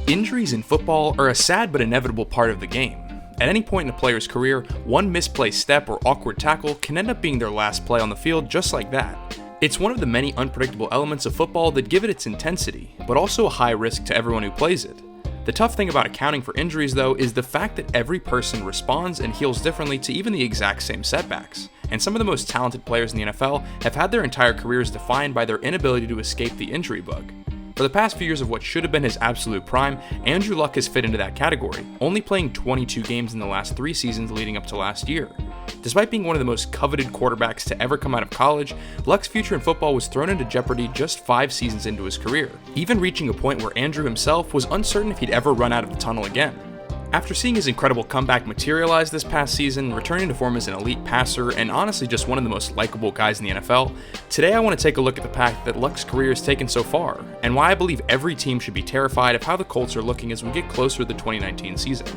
Injuries in football are a sad but inevitable part of the game. At any point in a player's career, one misplaced step or awkward tackle can end up being their last play on the field just like that. It's one of the many unpredictable elements of football that give it its intensity, but also a high risk to everyone who plays it. The tough thing about accounting for injuries, though, is the fact that every person responds and heals differently to even the exact same setbacks. And some of the most talented players in the NFL have had their entire careers defined by their inability to escape the injury bug. For the past few years of what should have been his absolute prime, Andrew Luck has fit into that category, only playing 22 games in the last 3 seasons leading up to last year. Despite being one of the most coveted quarterbacks to ever come out of college, Luck's future in football was thrown into jeopardy just 5 seasons into his career, even reaching a point where Andrew himself was uncertain if he'd ever run out of the tunnel again. After seeing his incredible comeback materialize this past season, returning to form as an elite passer, and honestly just one of the most likable guys in the NFL, today I want to take a look at the path that Luck's career has taken so far, and why I believe every team should be terrified of how the Colts are looking as we get closer to the 2019 season.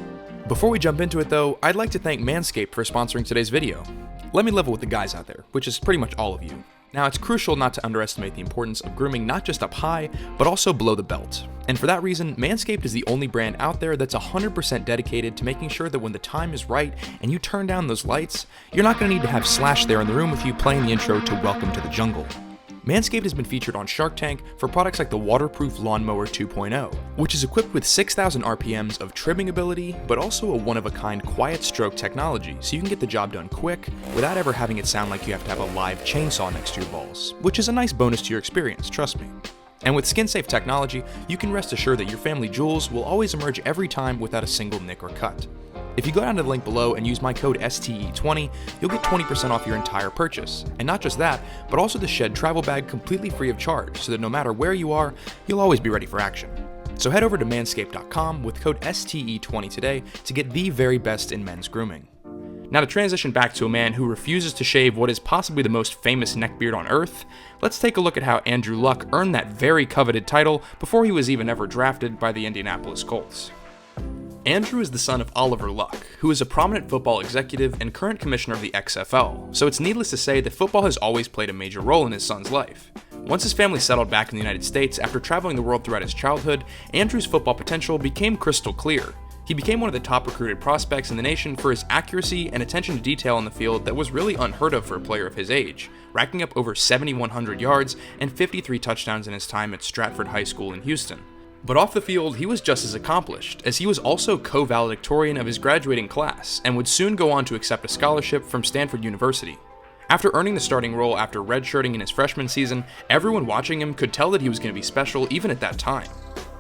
Before we jump into it though, I'd like to thank Manscaped for sponsoring today's video. Let me level with the guys out there, which is pretty much all of you. Now, it's crucial not to underestimate the importance of grooming not just up high, but also below the belt. And for that reason, Manscaped is the only brand out there that's 100% dedicated to making sure that when the time is right and you turn down those lights, you're not going to need to have Slash there in the room with you playing the intro to Welcome to the Jungle. Manscaped has been featured on Shark Tank for products like the Waterproof Lawnmower 2.0, which is equipped with 6,000 RPMs of trimming ability, but also a one-of-a-kind quiet stroke technology, so you can get the job done quick without ever having it sound like you have to have a live chainsaw next to your balls, which is a nice bonus to your experience, trust me. And with skin-safe technology, you can rest assured that your family jewels will always emerge every time without a single nick or cut. If you go down to the link below and use my code STE20, you'll get 20% off your entire purchase. And not just that, but also the Shed travel bag completely free of charge, so that no matter where you are, you'll always be ready for action. So head over to manscaped.com with code STE20 today to get the very best in men's grooming. Now to transition back to a man who refuses to shave what is possibly the most famous neckbeard on earth, let's take a look at how Andrew Luck earned that very coveted title before he was even ever drafted by the Indianapolis Colts. Andrew is the son of Oliver Luck, who is a prominent football executive and current commissioner of the XFL, so it's needless to say that football has always played a major role in his son's life. Once his family settled back in the United States after traveling the world throughout his childhood, Andrew's football potential became crystal clear. He became one of the top recruited prospects in the nation for his accuracy and attention to detail on the field that was really unheard of for a player of his age, racking up over 7,100 yards and 53 touchdowns in his time at Stratford High School in Houston. But off the field, he was just as accomplished, as he was also co-valedictorian of his graduating class, and would soon go on to accept a scholarship from Stanford University. After earning the starting role after redshirting in his freshman season, everyone watching him could tell that he was going to be special even at that time.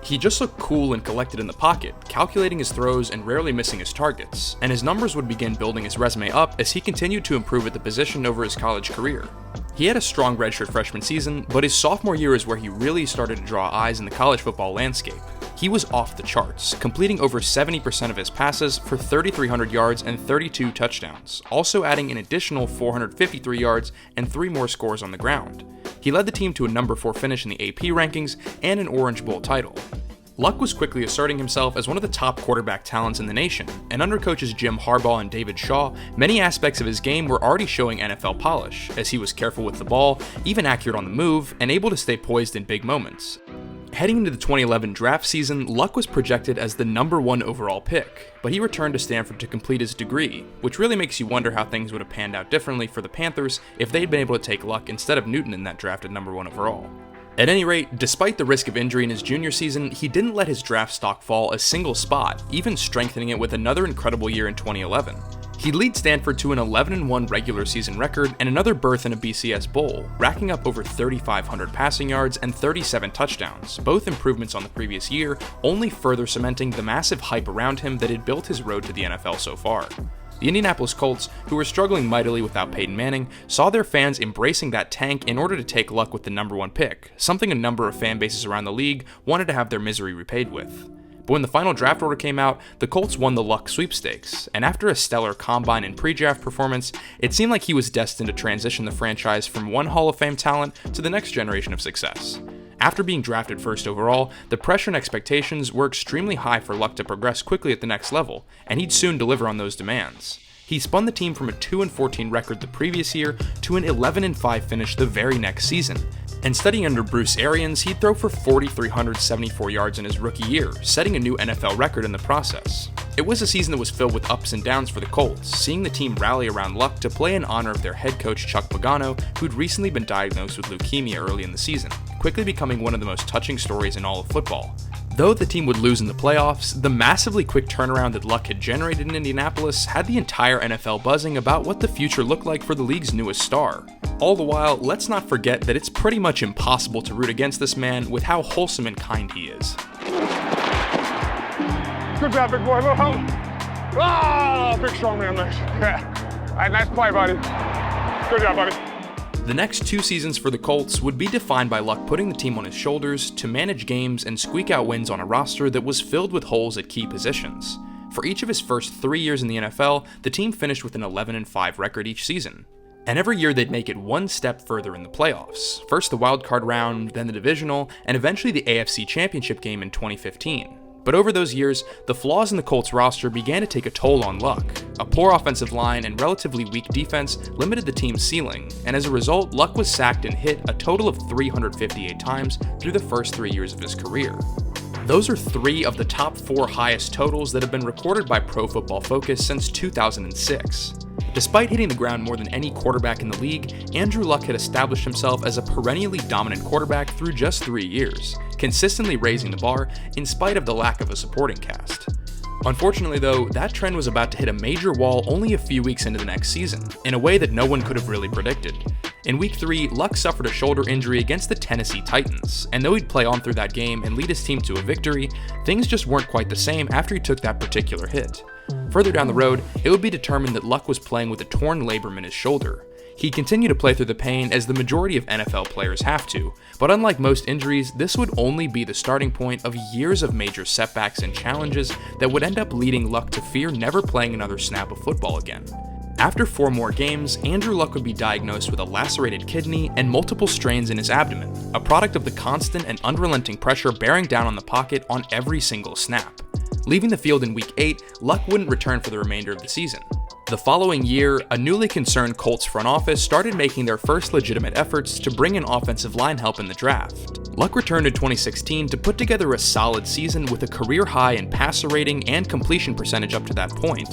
He just looked cool and collected in the pocket, calculating his throws and rarely missing his targets, and his numbers would begin building his resume up as he continued to improve at the position over his college career. He had a strong redshirt freshman season, but his sophomore year is where he really started to draw eyes in the college football landscape. He was off the charts, completing over 70% of his passes for 3,300 yards and 32 touchdowns, also adding an additional 453 yards and 3 more scores on the ground. He led the team to a number 4 finish in the AP rankings and an Orange Bowl title. Luck was quickly asserting himself as one of the top quarterback talents in the nation, and under coaches Jim Harbaugh and David Shaw, many aspects of his game were already showing NFL polish, as he was careful with the ball, even accurate on the move, and able to stay poised in big moments. Heading into the 2011 draft season, Luck was projected as the number 1 overall pick, but he returned to Stanford to complete his degree, which really makes you wonder how things would have panned out differently for the Panthers if they'd been able to take Luck instead of Newton in that draft at number 1 overall. At any rate, despite the risk of injury in his junior season, he didn't let his draft stock fall a single spot, even strengthening it with another incredible year in 2011. He'd lead Stanford to an 11-1 regular season record and another berth in a BCS Bowl, racking up over 3,500 passing yards and 37 touchdowns, both improvements on the previous year, only further cementing the massive hype around him that had built his road to the NFL so far. The Indianapolis Colts, who were struggling mightily without Peyton Manning, saw their fans embracing that tank in order to take Luck with the number 1 pick, something a number of fan bases around the league wanted to have their misery repaid with. But when the final draft order came out, the Colts won the Luck sweepstakes, and after a stellar combine and pre-draft performance, it seemed like he was destined to transition the franchise from one Hall of Fame talent to the next generation of success. After being drafted first overall, the pressure and expectations were extremely high for Luck to progress quickly at the next level, and he'd soon deliver on those demands. He spun the team from a 2-14 record the previous year to an 11-5 finish the very next season. And studying under Bruce Arians, he'd throw for 4,374 yards in his rookie year, setting a new NFL record in the process. It was a season that was filled with ups and downs for the Colts, seeing the team rally around Luck to play in honor of their head coach Chuck Pagano, who'd recently been diagnosed with leukemia early in the season, quickly becoming one of the most touching stories in all of football. Though the team would lose in the playoffs, the massively quick turnaround that Luck had generated in Indianapolis had the entire NFL buzzing about what the future looked like for the league's newest star. All the while, let's not forget that it's pretty much impossible to root against this man with how wholesome and kind he is. Good job, big boy. Little help. Oh, big strong man, nice. Yeah. All right, nice play, buddy. Good job, buddy. The next 2 seasons for the Colts would be defined by Luck putting the team on his shoulders to manage games and squeak out wins on a roster that was filled with holes at key positions. For each of his first 3 years in the NFL, the team finished with an 11-5 record each season. And every year they'd make it one step further in the playoffs. First the wildcard round, then the divisional, and eventually the AFC Championship game in 2015. But over those years, the flaws in the Colts roster began to take a toll on Luck. A poor offensive line and relatively weak defense limited the team's ceiling, and as a result, Luck was sacked and hit a total of 358 times through the first 3 years of his career. Those are 3 of the top 4 highest totals that have been recorded by Pro Football Focus since 2006. Despite hitting the ground more than any quarterback in the league, Andrew Luck had established himself as a perennially dominant quarterback through just 3 years, consistently raising the bar in spite of the lack of a supporting cast. Unfortunately though, that trend was about to hit a major wall only a few weeks into the next season, in a way that no one could have really predicted. In Week 3, Luck suffered a shoulder injury against the Tennessee Titans, and though he'd play on through that game and lead his team to a victory, things just weren't quite the same after he took that particular hit. Further down the road, it would be determined that Luck was playing with a torn labrum in his shoulder. He continued to play through the pain as the majority of NFL players have to, but unlike most injuries, this would only be the starting point of years of major setbacks and challenges that would end up leading Luck to fear never playing another snap of football again. After 4 more games, Andrew Luck would be diagnosed with a lacerated kidney and multiple strains in his abdomen, a product of the constant and unrelenting pressure bearing down on the pocket on every single snap. Leaving the field in Week 8, Luck wouldn't return for the remainder of the season. The following year, a newly concerned Colts front office started making their first legitimate efforts to bring in offensive line help in the draft. Luck returned in 2016 to put together a solid season with a career high in passer rating and completion percentage up to that point.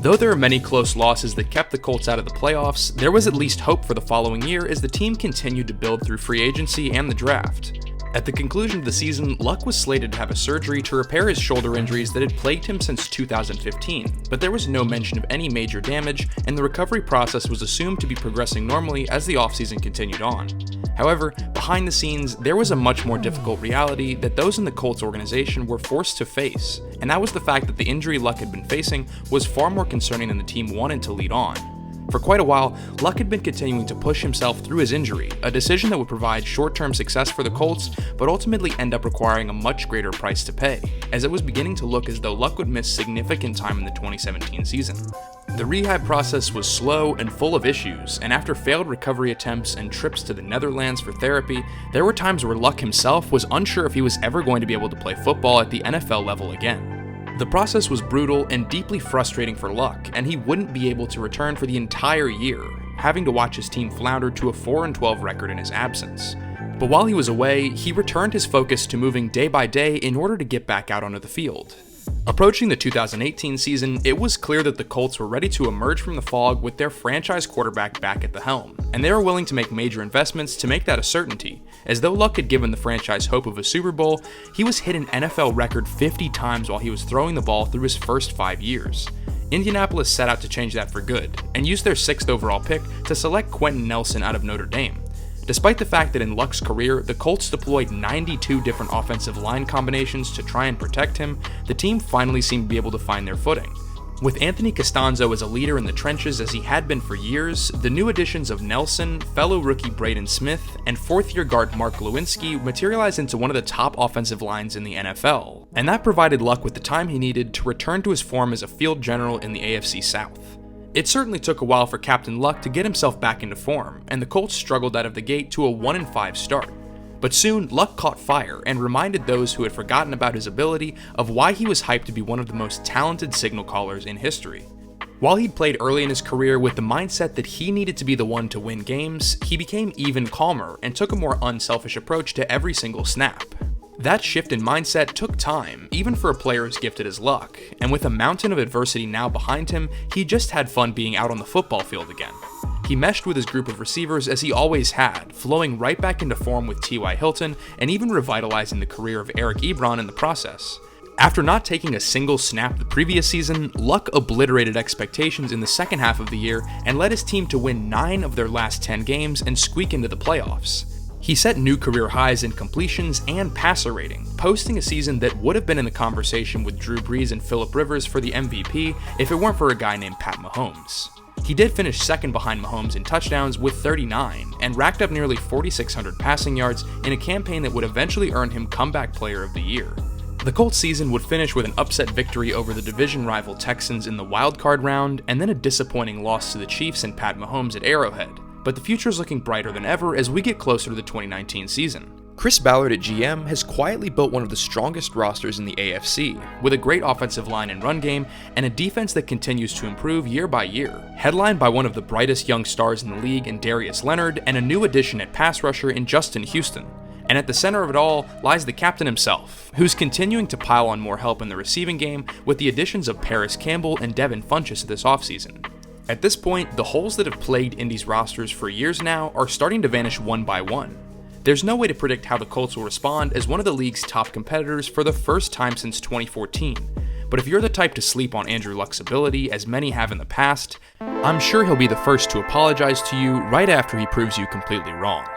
Though there are many close losses that kept the Colts out of the playoffs, there was at least hope for the following year as the team continued to build through free agency and the draft. At the conclusion of the season, Luck was slated to have a surgery to repair his shoulder injuries that had plagued him since 2015, but there was no mention of any major damage, and the recovery process was assumed to be progressing normally as the offseason continued on. However, behind the scenes, there was a much more difficult reality that those in the Colts organization were forced to face, and that was the fact that the injury Luck had been facing was far more concerning than the team wanted to lead on. For quite a while, Luck had been continuing to push himself through his injury, a decision that would provide short-term success for the Colts, but ultimately end up requiring a much greater price to pay, as it was beginning to look as though Luck would miss significant time in the 2017 season. The rehab process was slow and full of issues, and after failed recovery attempts and trips to the Netherlands for therapy, there were times where Luck himself was unsure if he was ever going to be able to play football at the NFL level again. The process was brutal and deeply frustrating for Luck, and he wouldn't be able to return for the entire year, having to watch his team flounder to a 4-12 record in his absence. But while he was away, he returned his focus to moving day by day in order to get back out onto the field. Approaching the 2018 season, it was clear that the Colts were ready to emerge from the fog with their franchise quarterback back at the helm, and they were willing to make major investments to make that a certainty. As though Luck had given the franchise hope of a Super Bowl, he was hit an NFL record 50 times while he was throwing the ball through his first 5 years. Indianapolis set out to change that for good, and used their 6th overall pick to select Quentin Nelson out of Notre Dame. Despite the fact that in Luck's career, the Colts deployed 92 different offensive line combinations to try and protect him, the team finally seemed to be able to find their footing. With Anthony Costanzo as a leader in the trenches as he had been for years, the new additions of Nelson, fellow rookie Braden Smith, and 4th-year guard Mark Lewinsky materialized into one of the top offensive lines in the NFL, and that provided Luck with the time he needed to return to his form as a field general in the AFC South. It certainly took a while for Captain Luck to get himself back into form, and the Colts struggled out of the gate to a 1-5 start. But soon, Luck caught fire and reminded those who had forgotten about his ability of why he was hyped to be one of the most talented signal callers in history. While he'd played early in his career with the mindset that he needed to be the one to win games, he became even calmer and took a more unselfish approach to every single snap. That shift in mindset took time, even for a player as gifted as Luck, and with a mountain of adversity now behind him, he just had fun being out on the football field again. He meshed with his group of receivers as he always had, flowing right back into form with T.Y. Hilton and even revitalizing the career of Eric Ebron in the process. After not taking a single snap the previous season, Luck obliterated expectations in the second half of the year and led his team to win 9 of their last 10 games and squeak into the playoffs. He set new career highs in completions and passer rating, posting a season that would have been in the conversation with Drew Brees and Phillip Rivers for the MVP if it weren't for a guy named Pat Mahomes. He did finish second behind Mahomes in touchdowns with 39 and racked up nearly 4,600 passing yards in a campaign that would eventually earn him Comeback Player of the Year. The Colts season would finish with an upset victory over the division rival Texans in the wildcard round, and then a disappointing loss to the Chiefs and Pat Mahomes at Arrowhead. But the future is looking brighter than ever as we get closer to the 2019 season. Chris Ballard at GM has quietly built one of the strongest rosters in the AFC, with a great offensive line and run game, and a defense that continues to improve year by year, headlined by one of the brightest young stars in the league in Darius Leonard, and a new addition at pass rusher in Justin Houston. And at the center of it all lies the captain himself, who's continuing to pile on more help in the receiving game with the additions of Paris Campbell and Devin Funchess this offseason. At this point, the holes that have plagued Indy's rosters for years now are starting to vanish one by one. There's no way to predict how the Colts will respond as one of the league's top competitors for the first time since 2014, but if you're the type to sleep on Andrew Luck's ability, as many have in the past, I'm sure he'll be the first to apologize to you right after he proves you completely wrong.